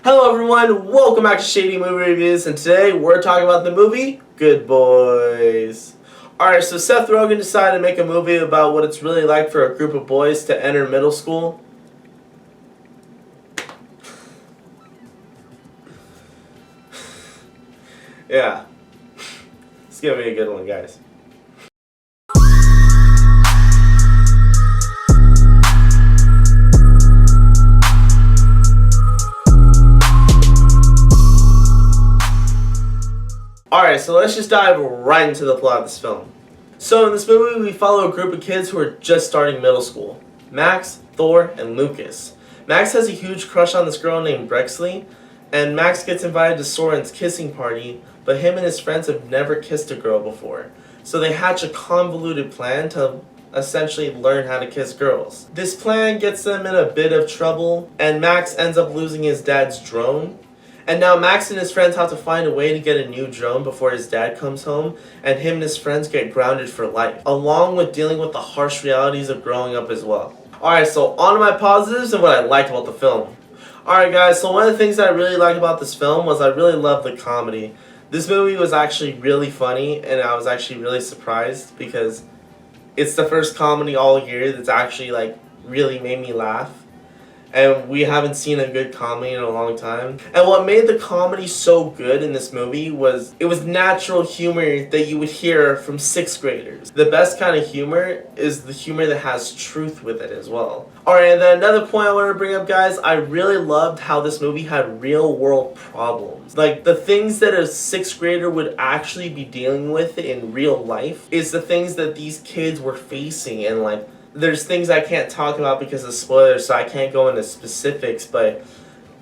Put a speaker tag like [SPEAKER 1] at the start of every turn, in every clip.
[SPEAKER 1] Hello everyone, welcome back to Shady Movie Reviews, and today we're talking about the movie Good Boys. Alright, so Seth Rogen decided to make a movie about what it's really like for a group of boys to enter middle school. Yeah, it's gonna be a good one, guys. Alright, so let's just dive right into the plot of this film. So in this movie, we follow a group of kids who are just starting middle school. Max, Thor, and Lucas. Max has a huge crush on this girl named Brexley, and Max gets invited to Soren's kissing party, but him and his friends have never kissed a girl before. So they hatch a convoluted plan to essentially learn how to kiss girls. This plan gets them in a bit of trouble, and Max ends up losing his dad's drone. And now Max and his friends have to find a way to get a new drone before his dad comes home, and him and his friends get grounded for life, along with dealing with the harsh realities of growing up as well. Alright, so on to my positives and what I liked about the film. Alright guys, so one of the things that I really liked about this film was I really loved the comedy. This movie was actually really funny, and I was actually really surprised because it's the first comedy all year that's actually really made me laugh. And we haven't seen a good comedy in a long time. And what made the comedy so good in this movie was it was natural humor that you would hear from 6th graders. The best kind of humor is the humor that has truth with it as well. Alright, and then another point I want to bring up, guys, I really loved how this movie had real world problems. Like, the things that a 6th grader would actually be dealing with in real life is the things that these kids were facing, and there's things I can't talk about because of spoilers, so I can't go into specifics, but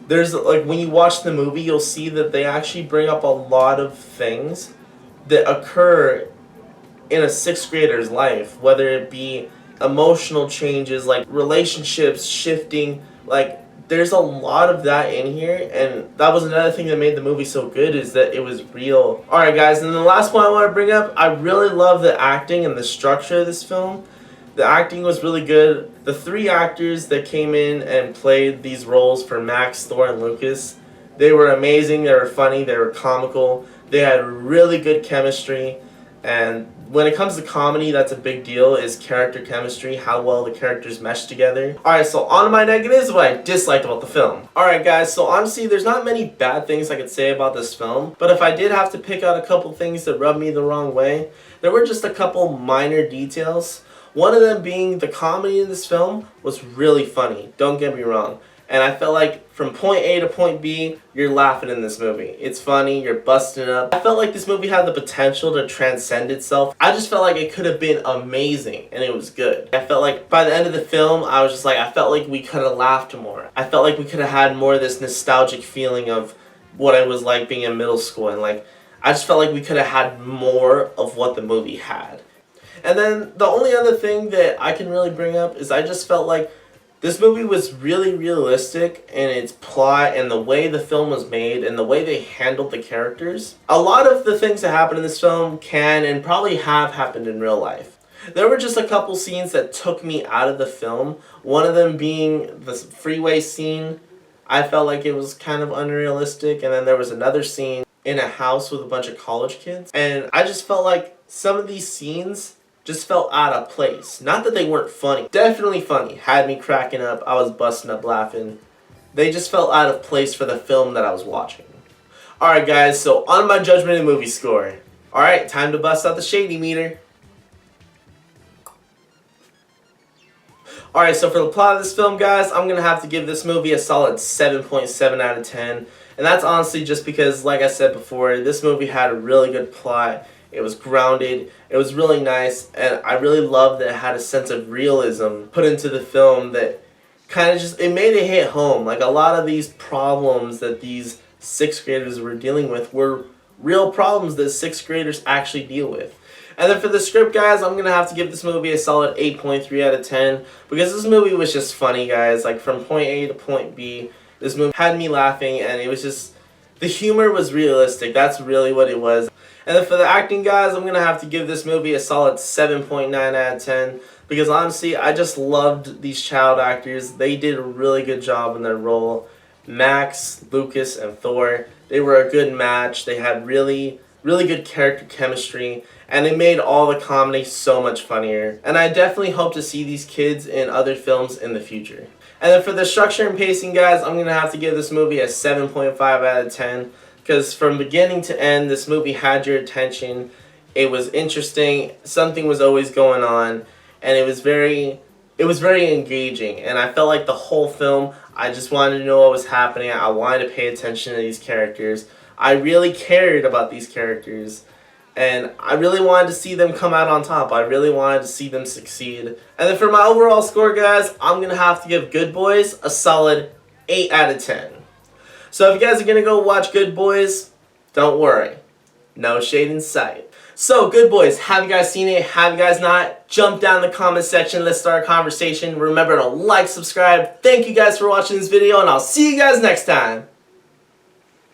[SPEAKER 1] there's, when you watch the movie, you'll see that they actually bring up a lot of things that occur in a 6th grader's life, whether it be emotional changes, like relationships shifting, there's a lot of that in here, and that was another thing that made the movie so good, is that it was real. Alright guys, and the last point I want to bring up, I really love the acting and the structure of this film. The acting was really good. The 3 actors that came in and played these roles for Max, Thor, and Lucas, they were amazing, they were funny, they were comical, they had really good chemistry, and when it comes to comedy, that's a big deal, is character chemistry, how well the characters mesh together. Alright, so on to my negatives, what I disliked about the film. Alright guys, so honestly, there's not many bad things I could say about this film, but if I did have to pick out a couple things that rubbed me the wrong way, there were just a couple minor details. One of them being the comedy in this film was really funny, don't get me wrong. And I felt like from point A to point B, you're laughing in this movie. It's funny, you're busting up. I felt like this movie had the potential to transcend itself. I just felt like it could have been amazing, and it was good. I felt like by the end of the film, I was just like, I felt like we could have laughed more. I felt like we could have had more of this nostalgic feeling of what it was like being in middle school, and I just felt like we could have had more of what the movie had. And then the only other thing that I can really bring up is I just felt like this movie was really realistic in its plot and the way the film was made and the way they handled the characters. A lot of the things that happen in this film can and probably have happened in real life. There were just a couple scenes that took me out of the film. One of them being the freeway scene. I felt like it was kind of unrealistic, and then there was another scene in a house with a bunch of college kids. And I just felt like some of these scenes just felt out of place. Not that they weren't funny. Definitely funny. Had me cracking up. I was busting up laughing. They just felt out of place for the film that I was watching. Alright guys, so on my judgment and movie score. Alright, time to bust out the shady meter. Alright, so for the plot of this film, guys, I'm going to have to give this movie a solid 7.7 out of 10. And that's honestly just because, like I said before, this movie had a really good plot. It was grounded, it was really nice, and I really loved that it had a sense of realism put into the film that kind of just, it made it hit home. Like, a lot of these problems that these 6th graders were dealing with were real problems that 6th graders actually deal with. And then for the script, guys, I'm going to have to give this movie a solid 8.3 out of 10 because this movie was just funny, guys. Like, from point A to point B, this movie had me laughing, and it was just, the humor was realistic. That's really what it was. And then for the acting, guys, I'm going to have to give this movie a solid 7.9 out of 10 because honestly, I just loved these child actors. They did a really good job in their role. Max, Lucas, and Thor, they were a good match. They had really good character chemistry, and it made all the comedy so much funnier. And I definitely hope to see these kids in other films in the future. And then for the structure and pacing, guys, I'm going to have to give this movie a 7.5 out of 10. Because from beginning to end, this movie had your attention. It was interesting. Something was always going on. And it was very engaging. And I felt like the whole film, I just wanted to know what was happening. I wanted to pay attention to these characters. I really cared about these characters. And I really wanted to see them come out on top. I really wanted to see them succeed. And then for my overall score, guys, I'm going to have to give Good Boys a solid 8 out of 10. So if you guys are going to go watch Good Boys, don't worry. No shade in sight. So, Good Boys, have you guys seen it? Have you guys not? Jump down in the comment section. Let's start a conversation. Remember to like, subscribe. Thank you guys for watching this video, and I'll see you guys next time.